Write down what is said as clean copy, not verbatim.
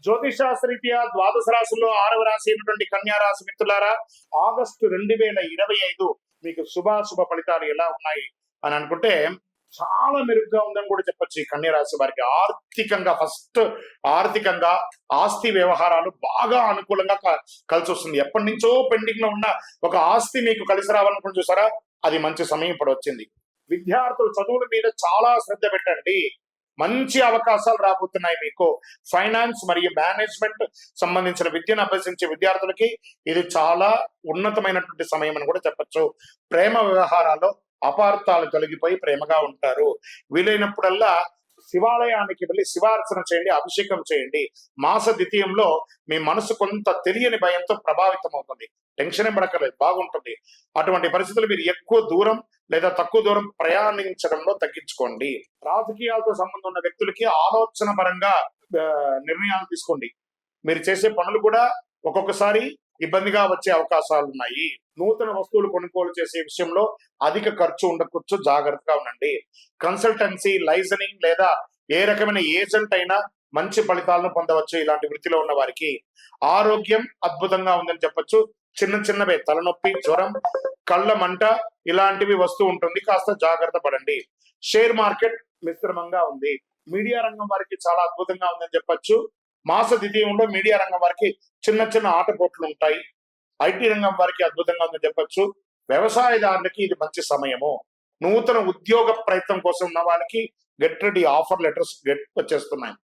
జ్యోతిషాస్త్రరీత్యా ద్వాదశ రాశుల్లో 6వ రాశి అయినటువంటి కన్యా రాశి మిత్రులారా, ఆగస్టు 2025 మీకు శుభ ఫలితాలు ఎలా ఉన్నాయి అని అనుకుంటే చాలా మెరుగ్గా ఉందని కూడా చెప్పొచ్చు. ఈ కన్యా రాశి వారికి ఆర్థికంగా ఆస్తి వ్యవహారాలు బాగా అనుకూలంగా కలిసి వస్తుంది. ఎప్పటి నుంచో పెండింగ్ లో ఉన్న ఒక ఆస్తి మీకు కలిసి రావాలనుకుని చూసారా, అది మంచి సమయం ఇప్పుడు వచ్చింది. విద్యార్థులు చదువుల మీద చాలా శ్రద్ధ పెట్టండి, మంచి అవకాశాలు రాబోతున్నాయి మీకు. ఫైనాన్స్ మరియు మేనేజ్మెంట్ సంబంధించిన విద్యను అభ్యసించే విద్యార్థులకి ఇది చాలా ఉన్నతమైనటువంటి సమయం అని కూడా చెప్పచ్చు. ప్రేమ వ్యవహారాల్లో అపార్థాలు తొలగిపోయి ప్రేమగా ఉంటారు. వీలైనప్పుడల్లా శివాలయానికి వెళ్ళి శివార్చన చేయండి, అభిషేకం చేయండి. మాస ద్వితీయంలో మీ మనసు కొంత తెలియని భయంతో ప్రభావితం అవుతుంది. టెన్షన్ పడకలేదు, బాగుంటుంది. అటువంటి పరిస్థితులు మీరు ఎక్కువ దూరం లేదా తక్కువ దూరం ప్రయాణించడంలో తగ్గించుకోండి. రాజకీయాలతో సంబంధం ఉన్న వ్యక్తులకి ఆలోచన పరంగా నిర్ణయాలు తీసుకోండి. మీరు చేసే పనులు కూడా ఒక్కొక్కసారి ఇబ్బందిగా వచ్చే అవకాశాలు ఉన్నాయి. నూతన వస్తువులు కొనుగోలు చేసే విషయంలో అధిక ఖర్చు ఉండవచ్చు, జాగ్రత్తగా ఉండండి. కన్సల్టెన్సీ, లైజనింగ్ లేదా ఏ రకమైన ఏజెంట్ అయినా మంచి ఫలితాలను పొందవచ్చు. ఇలాంటి వృత్తిలో ఉన్న వారికి ఆరోగ్యం అద్భుతంగా ఉందని చెప్పొచ్చు. చిన్నవే తలనొప్పి, జ్వరం, కళ్ళ మంట ఇలాంటివి వస్తూ ఉంటుంది, కాస్త జాగ్రత్త పడండి. షేర్ మార్కెట్ మిశ్రమంగా ఉంది. మీడియా రంగం వారికి చాలా అద్భుతంగా ఉందని చెప్పొచ్చు. మాస ద్వితీయంలో మీడియా రంగం వారికి చిన్న ఆటపోట్లు ఉంటాయి. ఐటీ రంగం వారికి అద్భుతంగా ఉందని చెప్పొచ్చు. వ్యవసాయదారులకి ఇది మంచి సమయము. నూతన ఉద్యోగ ప్రయత్నం కోసం ఉన్న వాళ్ళకి గెట్ రెడీ ఆఫర్ లెటర్స్ వచ్చేస్తున్నాయి.